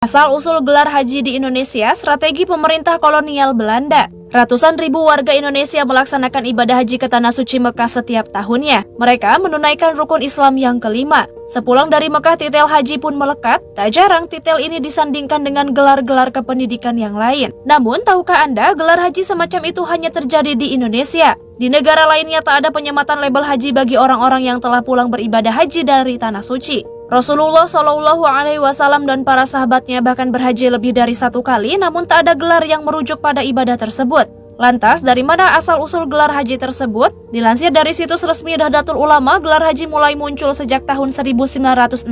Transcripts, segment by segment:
Asal-usul gelar haji di Indonesia, strategi pemerintah kolonial Belanda. Ratusan ribu warga Indonesia melaksanakan ibadah haji ke Tanah Suci Mekah setiap tahunnya. Mereka menunaikan rukun Islam yang kelima. Sepulang dari Mekah, titel haji pun melekat. Tak jarang titel ini disandingkan dengan gelar-gelar kependidikan yang lain. Namun, tahukah Anda, gelar haji semacam itu hanya terjadi di Indonesia? Di negara lainnya tak ada penyematan label haji bagi orang-orang yang telah pulang beribadah haji dari Tanah Suci. Rasulullah Shallallahu Alaihi Wasallam dan para sahabatnya bahkan berhaji lebih dari satu kali, namun tak ada gelar yang merujuk pada ibadah tersebut. Lantas, dari mana asal-usul gelar haji tersebut? Dilansir dari situs resmi Nahdlatul Ulama, gelar haji mulai muncul sejak tahun 1916.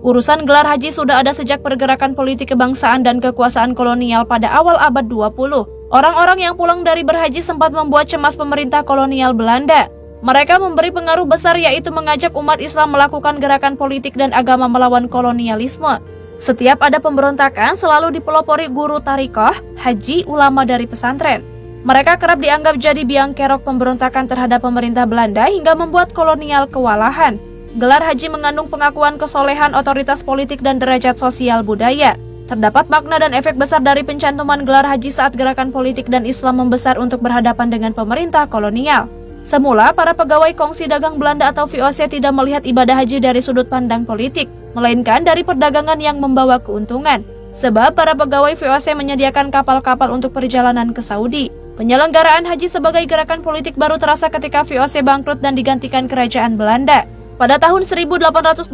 Urusan gelar haji sudah ada sejak pergerakan politik kebangsaan dan kekuasaan kolonial pada awal abad 20. Orang-orang yang pulang dari berhaji sempat membuat cemas pemerintah kolonial Belanda. Mereka memberi pengaruh besar, yaitu mengajak umat Islam melakukan gerakan politik dan agama melawan kolonialisme. Setiap ada pemberontakan selalu dipelopori guru tarikoh, haji, ulama dari pesantren. Mereka kerap dianggap jadi biang kerok pemberontakan terhadap pemerintah Belanda hingga membuat kolonial kewalahan. Gelar haji mengandung pengakuan kesolehan otoritas politik dan derajat sosial budaya. Terdapat makna dan efek besar dari pencantuman gelar haji saat gerakan politik dan Islam membesar untuk berhadapan dengan pemerintah kolonial. Semula, para pegawai Kongsi Dagang Belanda atau VOC tidak melihat ibadah haji dari sudut pandang politik, melainkan dari perdagangan yang membawa keuntungan. Sebab para pegawai VOC menyediakan kapal-kapal untuk perjalanan ke Saudi. Penyelenggaraan haji sebagai gerakan politik baru terasa ketika VOC bangkrut dan digantikan kerajaan Belanda. Pada tahun 1825,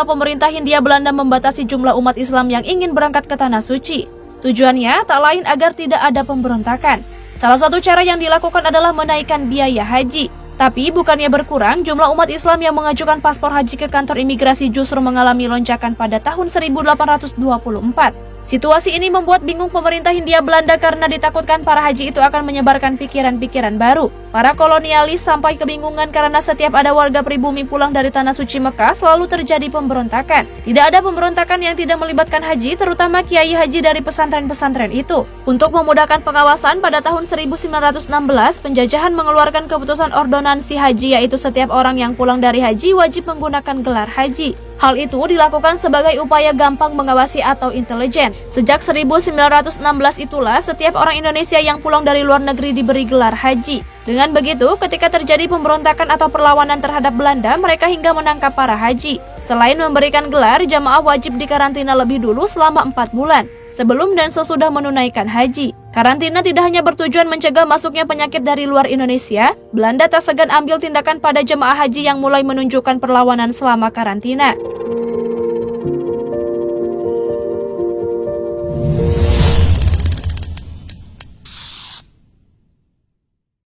pemerintah Hindia Belanda membatasi jumlah umat Islam yang ingin berangkat ke Tanah Suci. Tujuannya tak lain agar tidak ada pemberontakan. Salah satu cara yang dilakukan adalah menaikkan biaya haji. Tapi bukannya berkurang, jumlah umat Islam yang mengajukan paspor haji ke kantor imigrasi justru mengalami lonjakan pada tahun 1824. Situasi ini membuat bingung pemerintah Hindia Belanda karena ditakutkan para haji itu akan menyebarkan pikiran-pikiran baru. Para kolonialis sampai kebingungan karena setiap ada warga pribumi pulang dari Tanah Suci Mekah selalu terjadi pemberontakan. Tidak ada pemberontakan yang tidak melibatkan haji, terutama kiai haji dari pesantren-pesantren itu. Untuk memudahkan pengawasan, pada tahun 1916 penjajahan mengeluarkan keputusan ordonansi haji, yaitu setiap orang yang pulang dari haji wajib menggunakan gelar haji. Hal itu dilakukan sebagai upaya gampang mengawasi atau intelijen. Sejak 1916 itulah setiap orang Indonesia yang pulang dari luar negeri diberi gelar haji. Dengan begitu, ketika terjadi pemberontakan atau perlawanan terhadap Belanda, mereka hingga menangkap para haji. Selain memberikan gelar, jamaah wajib dikarantina lebih dulu selama 4 bulan, sebelum dan sesudah menunaikan haji. Karantina tidak hanya bertujuan mencegah masuknya penyakit dari luar Indonesia, Belanda tak segan ambil tindakan pada jemaah haji yang mulai menunjukkan perlawanan selama karantina.